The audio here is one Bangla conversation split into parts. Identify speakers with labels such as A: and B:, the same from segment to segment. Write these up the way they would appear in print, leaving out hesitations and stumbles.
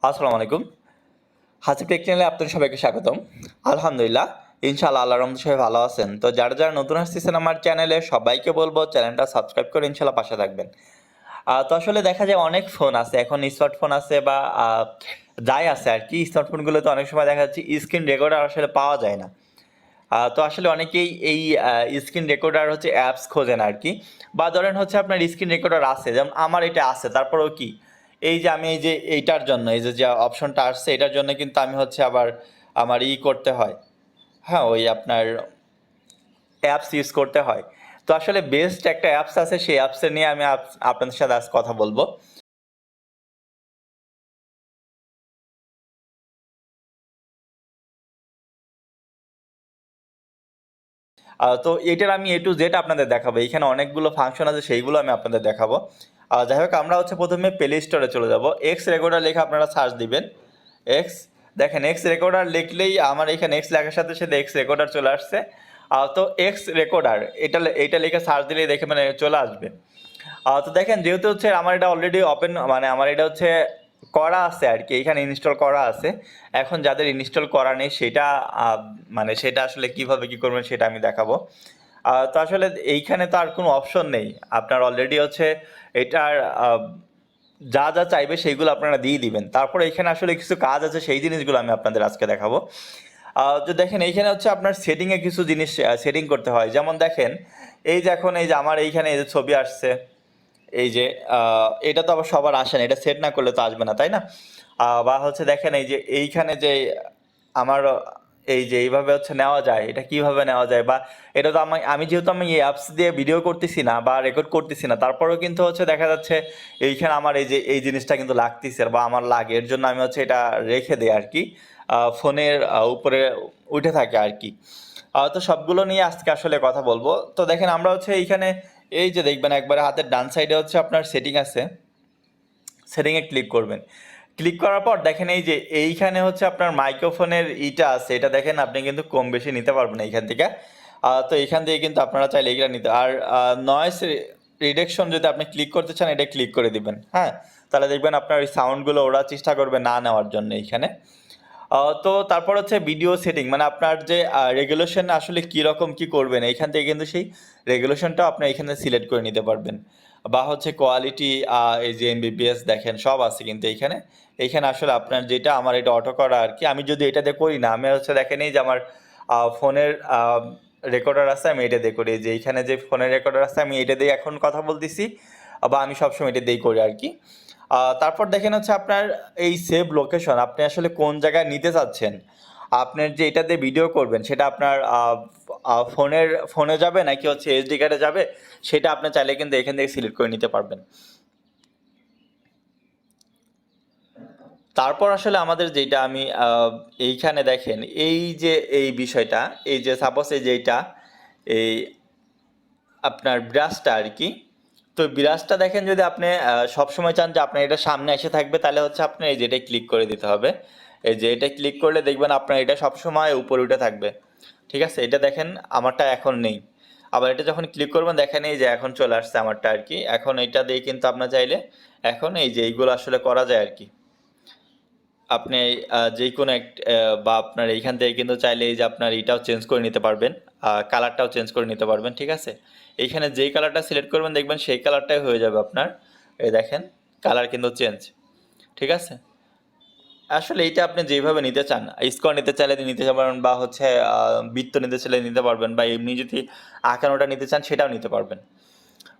A: আসসালামু আলাইকুম। হাসিব টেক চ্যানেলে আপনাদের সবাইকে স্বাগতম। আলহামদুলিল্লাহ, ইনশাআল্লাহ আল্লাহর রহমতে সবাই ভালো আছেন। তো যারা নতুন আসতেছেন আমার চ্যানেলে সবাইকে বলবো চ্যানেলটা সাবস্ক্রাইব করে ইনশাআল্লাহ পাশে থাকবেন। তো আসলে দেখা যায় অনেক ফোন আছে, এখন স্মার্টফোন আছে বা যাই আছে আর কি, স্মার্টফোনগুলোতে অনেক সময় দেখা যাচ্ছে স্ক্রিন রেকর্ডার আসলে পাওয়া যায় না। তো আসলে অনেকেই এই স্ক্রিন রেকর্ডার হচ্ছে অ্যাপস খোঁজেন আর কি, বা ধরেন হচ্ছে আপনার স্ক্রিন রেকর্ডার আছে, যেমন আমার এটা আছে, তারপরেও কি এই যে আমি এই যে এইটার জন্য এই যে অপশনটা আসছে এটার জন্য কিন্তু আমি হচ্ছে আবার আমার করতে হয়, হ্যাঁ ওই আপনার অ্যাপস ইউজ করতে হয়। তো আসলে বেস্ট একটা অ্যাপস আছে, সেই অ্যাপসের নিয়ে আমি আপনাদের সাথে আজ কথা বলবো। তো এটার আমি A to Z আপনাদের দেখাবো, এখানে অনেকগুলো ফাংশন আছে সেইগুলো আমি আপনাদের দেখাবো। যাই হোক, আমরা হচ্ছে প্রথমে প্লে স্টোরে চলে যাব, এক্স রেকর্ডার লেখা আপনারা সার্চ দিবেন। এক্স, দেখেন এক্স রেকর্ডার লিখলেই আমার এখানে এক্স লেখার সাথে সাথে এক্স রেকর্ডার চলে আসছে। তো এক্স রেকর্ডার এটা লিখে সার্চ দিলেই দেখে মানে চলে আসবে। তো দেখেন যেহেতু হচ্ছে আমার এটা অলরেডি ওপেন, মানে আমার এটা হচ্ছে করা আছে আর কি, এখানে ইনস্টল করা আছে। এখন যাদের ইনস্টল করা নেই সেটা মানে সেটা আসলে কিভাবে কি করবেন সেটা আমি দেখাবো। তো আসলে এইখানে তো আর কোনো অপশন নেই, আপনার অলরেডি হচ্ছে এটার যা যা চাইবে সেইগুলো আপনারা দিয়ে দিবেন। তারপরে এখানে আসলে কিছু কাজ আছে, সেই জিনিসগুলো আমি আপনাদের আজকে দেখাবো। তো দেখেন এইখানে হচ্ছে আপনার সেটিংয়ে কিছু জিনিস সেটিং করতে হয়, যেমন দেখেন এই যে এখন এই যে আমার এইখানে এই যে ছবি আসছে, এই যে এটা তো আবার সবার আসে না, এটা সেট না করলে তো আসবে না, তাই না? বা হচ্ছে দেখেন এই যে এইখানে যে আমার এই যে এইভাবে হচ্ছে নেওয়া যায়, এটা কিভাবে নেওয়া যায়, বা এটা তো আমি যেহেতু আমি এই অ্যাপস দিয়ে ভিডিও করতেছি না বা রেকর্ড করতেছি না, তারপরেও কিন্তু হচ্ছে দেখা যাচ্ছে এইখানে আমার এই যে এই জিনিসটা কিন্তু লাগতেছে বা আমার লাগে, এর জন্য আমি হচ্ছে এটা রেখে দিই আর কি, ফোনের উপরে উঠে থাকে আর কি। তো সবগুলো নিয়ে আজকে আসলে কথা বলবো। তো দেখেন আমরা হচ্ছে এইখানে এই যে দেখবেন একবারে হাতের ডান সাইডে হচ্ছে আপনার সেটিং আছে, সেটিংয়ে ক্লিক করবেন। ক্লিক করার পর দেখেন এই যে এইখানে হচ্ছে আপনার মাইক্রোফোনের ইটা আছে, এটা দেখেন আপনি কিন্তু কম বেশি নিতে পারবেন এইখান থেকে। তো এখান থেকে কিন্তু আপনারা চাইলে এইটা নিতে, আর নয়েস রিডাকশন যদি আপনি ক্লিক করতে চান এটা ক্লিক করে দিবেন, হ্যাঁ। তাহলে দেখবেন আপনার ওই সাউন্ডগুলো ওরা চেষ্টা করবে না নেওয়ার জন্য এইখানে। তো তারপর হচ্ছে ভিডিও সেটিং, মানে আপনার যে রেগুলেশন আসলে কীরকম কী করবেন এইখান থেকে কিন্তু সেই রেগুলেশনটাও আপনি এখানে সিলেক্ট করে নিতে পারবেন। বা হচ্ছে কোয়ালিটি, এই যে এমবিপিএস দেখেন সব আছে কিন্তু এইখানে। এইখানে আসলে আপনার যেটা আমার এটা অটো করা আর কি, আমি যদি এটাতে করি না, আমি হচ্ছে দেখেন এই যে আমার ফোনের রেকর্ডার আছে, আমি এটা দিয়ে করি, যে এইখানে যে ফোনের রেকর্ডার আছে আমি এটা দিয়ে এখন কথা বলতেছি, বা আমি সবসময় এটা দিয়েই করি আর কি। তারপর দেখেন হচ্ছে আপনার এই সেভ লোকেশন, আপনি আসলে কোন জায়গায় নিতে চাচ্ছেন, আপনার যে এটাতে ভিডিও করবেন সেটা আপনার ফোনে যাবে নাকি হচ্ছে এসডি কার্ডে যাবে, সেটা আপনি চাইলে কিন্তু এখান থেকে সিলেক্ট করে নিতে পারবেন। তারপর আসলে আমাদের যেটা আমি এইখানে দেখেন এই যে এই বিষয়টা, এই যে সাপোজ এই যে এইটা এই আপনার ব্রাশটা আর কি। তো ব্রাশটা দেখেন যদি আপনি সবসময় চান যে আপনার এটা সামনে এসে থাকবে, তাহলে হচ্ছে আপনি এই যে এটা ক্লিক করে দিতে হবে। এই যে এটা ক্লিক করলে দেখবেন আপনার এটা সবসময় উপরে উঠে থাকবে, ঠিক আছে। এটা দেখেন আমারটা এখন নেই, আবার এটা যখন ক্লিক করবেন দেখেন এই যে এখন চলে আসছে আমারটা আর কি। এখন এটা দিয়ে কিন্তু আপনার চাইলে এখন এই যে এইগুলো আসলে করা যায় আর কি। আপনি যে কোনো এক বা আপনার এইখান থেকে কিন্তু চাইলে এই যে আপনার এটাও চেঞ্জ করে নিতে পারবেন, কালারটাও চেঞ্জ করে নিতে পারবেন, ঠিক আছে। এইখানে যেই কালারটা সিলেক্ট করবেন দেখবেন সেই কালারটাই হয়ে যাবে আপনার। এই দেখেন কালার কিন্তু চেঞ্জ, ঠিক আছে। আসলে এইটা আপনি যেভাবে নিতে চান, স্কোয়ার নিতে চাইলে নিতে পারবেন, বা হচ্ছে বৃত্ত নিতে চাইলে নিতে পারবেন, বা এমনি যদি আঁকানোটা নিতে চান সেটাও নিতে পারবেন।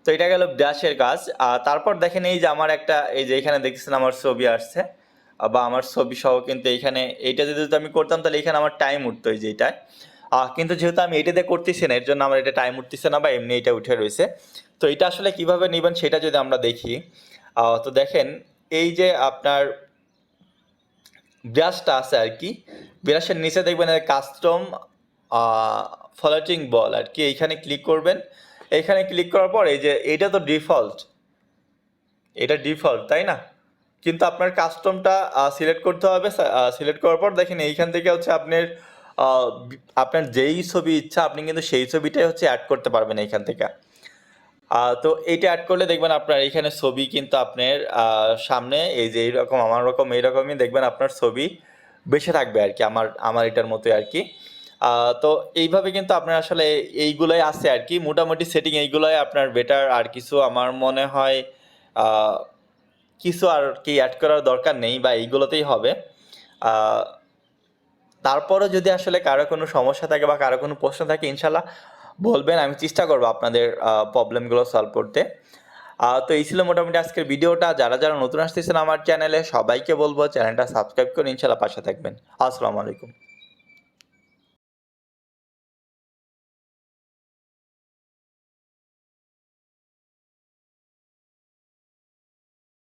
A: তো এটা গেল ব্রাশের কাজ। তারপর দেখেন এই যে আমার একটা এই যে এখানে দেখছেন আমার ছবি আসছে, বা আমার ছবি সহ কিন্তু এইখানে এইটা যদি আমি করতাম তাহলে এখানে আমার টাইম উঠতো এই যে এইটায়। কিন্তু যেহেতু আমি এটাতে করতেছি না, এর জন্য আমার এটা টাইম উঠতেছে না, বা এমনি এটা উঠে রয়েছে। তো এটা আসলে কিভাবে নেবেন সেটা যদি আমরা দেখি, তো দেখেন এই যে আপনার ব্রাশটা আছে আর কি, ব্রাশের নিচে দেখবেন কাস্টম ফ্লোটিং বল আর কি, এইখানে ক্লিক করবেন। এইখানে ক্লিক করার পর এই যে এটা তো ডিফল্ট, এটা ডিফল্ট তাই না, কিন্তু আপনার কাস্টমটা সিলেক্ট করতে হবে। সিলেক্ট করার পর দেখেন এইখান থেকে হচ্ছে আপনার আপনার যেই ছবি ইচ্ছা আপনি কিন্তু সেই ছবিটাই হচ্ছে অ্যাড করতে পারবেন এইখান থেকে। তো এইটা অ্যাড করলে দেখবেন আপনার এখানে ছবি কিন্তু আপনার সামনে এই যে এইরকম আমার রকম এইরকমই দেখবেন আপনার ছবি বেশি থাকবে আর কি, আমার এটার মতোই আর কি। তো এইভাবে কিন্তু আপনার আসলে এইগুলাই আছে আর কি, মোটামুটি সেটিং এইগুলাই আপনার বেটার। আর কিছু আমার মনে হয় আহ, কিছু আর কি অ্যাড করার দরকার নেই, বা এইগুলোতেই হবে। আহ, তারপরও যদি আসলে কারো কোনো সমস্যা থাকে বা কারো কোনো প্রশ্ন থাকে, ইনশাল্লাহ বলবেন, আমি চেষ্টা করবো আপনাদের প্রবলেমগুলো সলভ করতে। তো এই ছিল মোটামুটি আজকের ভিডিওটা। যারা যারা নতুন আসতেছেন আমার চ্যানেলে, সবাইকে বলবো চ্যানেলটা সাবস্ক্রাইব করে ইনশাল্লাহ পাশে থাকবেন। আসসালামু আলাইকুম।